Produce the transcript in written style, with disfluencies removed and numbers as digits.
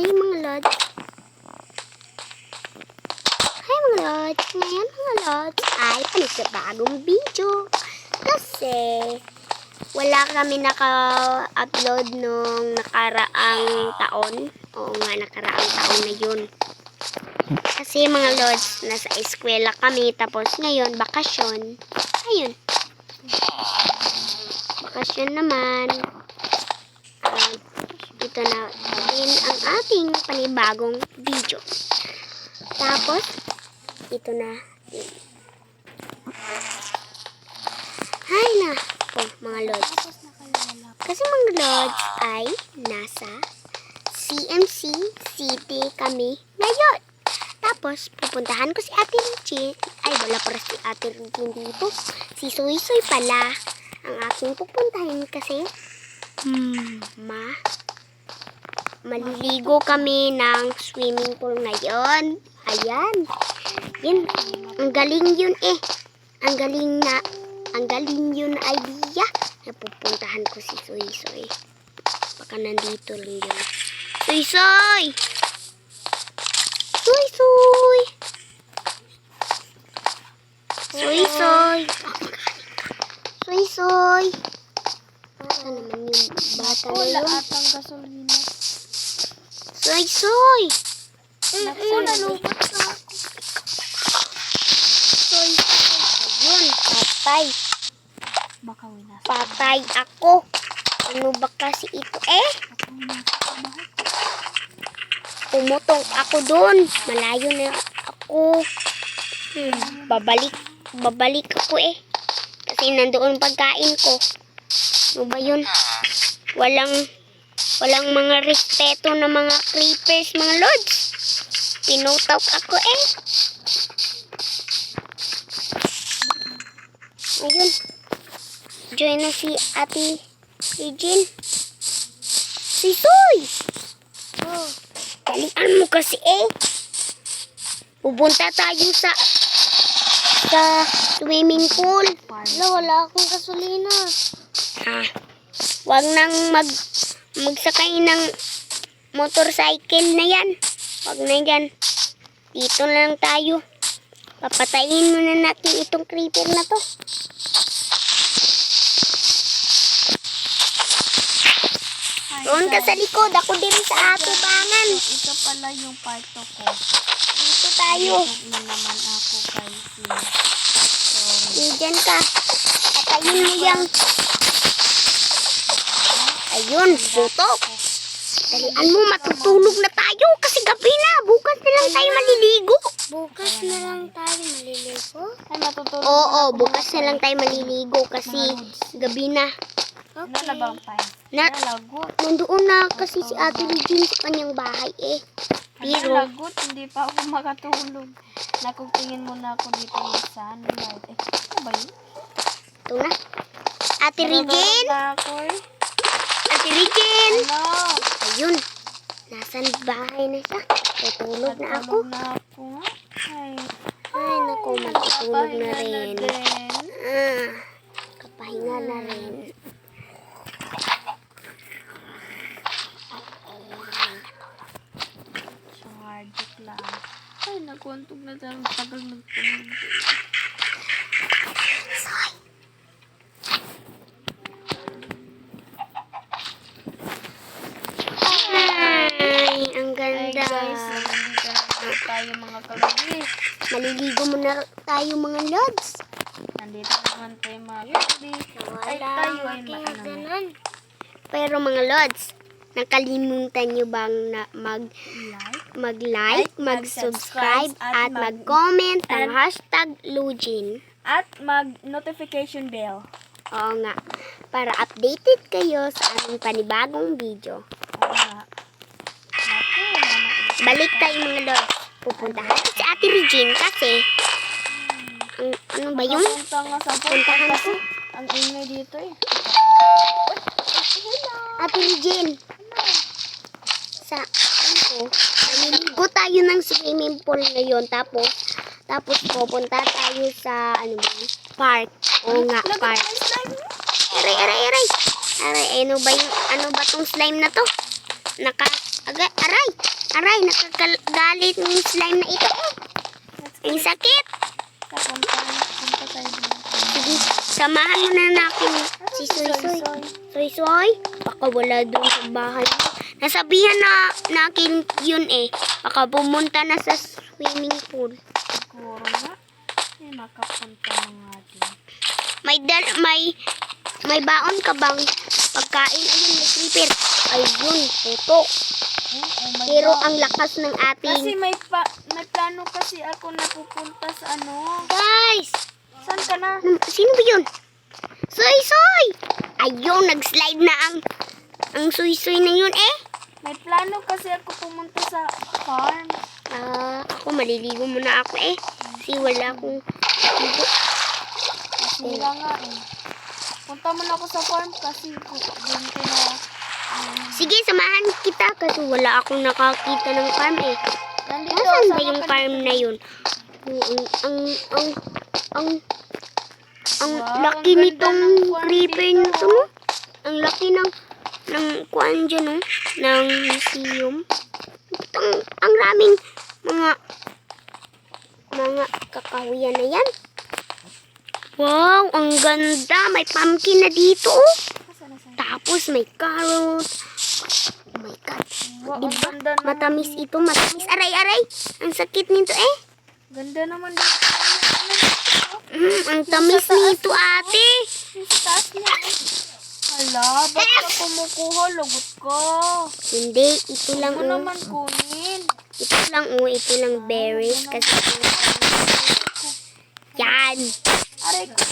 Hi mga lods. Hi mga lods. Ngayon mga lods ay panibagong video. Kasi wala kami naka-upload nung nakaraang taon. Oo nga, nakaraang taon na yun. Kasi mga lods, nasa eskwela kami. Tapos ngayon, bakasyon. Ayun. Bakasyon naman. Ito na din ang ating panibagong video. Tapos, ito na din. Hi na po mga lods. Kasi mga lods ay nasa CMC City kami ngayon. Tapos, pupuntahan ko si Ate Regine. Ay, wala para si Ate Regine dito. Si Soy Soy pala ang aking pupuntahin kasi maliligo kami ng swimming pool ngayon. Ayan. Yan. Ang galing yun eh. Ang galing yun idea. Napupuntahan ko si Soy Soy. Baka nandito rin yun. Soy Soy! Soy Soy! Soy Soy! Soy Soy! Saan naman yung bata na Wala yun? atang gasolina. Soy Soy! Naku, nalungkot na ako. Soy Soy! Ayun, patay. Baka winas. Patay ako. Ano ba kasi ito eh? Baka winas sa bahay. Pumutong ako dun. Malayo na ako. Babalik ako eh. Kasi nandoon pagkain ko. Ano ba yun? Walang mga respeto na mga creepers, mga lods. Pinutok ako eh. Ayun. Join na si Ate Regine. Si Soy! Oh, dalian mo kasi eh. Pupunta tayo sa swimming pool. Wala akong gasolina. Wag nang magsakay ng motorcycle na yan. Wag na yan. Dito lang tayo. Papatayin muna natin itong creeper na to. Doon ka sa likod. Ako din sa atubangan. Ito pala yung parto ko. Dito tayo. Ito naman ako kay Diyan ka. Patayin mo yan. Ayun, putok. Dalian mo, matutulog na tayo kasi gabi na. Bukas na lang tayo maliligo. Bukas na lang tayo maliligo? Ay, matutulog Oo, bukas na lang tayo maliligo kasi gabi na. Nalabang tayo. Nalagot. Nandoon na kasi si Ate Regine sa kanyang bahay eh. Pero, Nalagot, hindi pa ako makatulog. Nakugtingin muna ako dito ng sunlight. Ano ba yun? ito na. Ate Regine! Na ako eh. Ate Regine! Ano? Ayun. Nasaan bahay na siya? Tutulog na ako. Natulog na ako. Ay, Ay, naku, magtutulog na rin. din. Kapahinga na rin. So, hardit lang. Ay, nakuntog na dyan. Tagal magtulog. Ay, ang Ay, ganda. guys, nandito na tayo mga kalagi. Maliligo muna tayo mga lods. Nandito naman tayo mga kalagi. Ay, tayo ay maanang. Pero mga lods, nakalimutan nyo bang na mag-like, mag-subscribe, at mag-comment ng hashtag Lugin. At mag-notification bell. Oo nga, para updated kayo sa aming panibagong video. Oo nga. Naku, Balik tayo mga lods. Pupuntahan si Ate Regine kasi ano ba yung Punta nga sa puntahan kasi ko? ang ingay dito eh. Ate Regine. Sa maliligo tayo ng swimming pool ngayon tapos pupunta tayo sa park. Oo nga, park. Aray, ano ba tong slime na to? Aray! Aray! Nakagalit ng slime na ito. Ang sakit! Punta tayo dito. Sige, samahan mo na natin si Soy-Soy. Soy-Soy, baka wala doon sa bahay. Nasabihan na natin yun eh. Baka pumunta na sa swimming pool. Siguro nga. May makapunta na nga din. May baon ka bang pagkain? Ayun, may creeper. Ayun, putok. Oh my Pero God. ang lakas ng Kasi ating... may plano kasi ako na pupunta sa ano. Guys! Saan ka na? Sino ba yun? Soy-Soy! Ayun, nag-slide na ang Soy-Soy na yun eh. May plano kasi ako pumunta sa farm. Ako maliligo muna ako eh. Kasi wala akong ligo. Sila nga eh. Punta muna ako sa farm kasi doon ko na... Sige, samahan kita kasi wala akong nakakita ng farm eh. Nandito, Nasaan ba sama yung ka farm dito. na yun? Ang Wow, laki ang ganda nitong ng farm creeper dito. nito, no? Ang laki ng kuan dyan, no? Ng museum. Ang raming mga kakahuyan na yan. Wow, ang ganda. May pumpkin na dito, oh. Nasaan, nasaan? Tapos may carrot. Oh my God. Wow, ang Diba? ganda naman Matamis dito. ito, matamis. Aray, aray. Ang sakit nito eh. Ganda naman dito. Ang tamis Sa taas nito, ate. Yung sa taas niya. Hala, ba't ka kumukuha? Lagot ka. Hindi, ito lang, Ano oh. naman kunin? Ito lang, oh. Ito lang berries. Kasi, yan. Aray ko.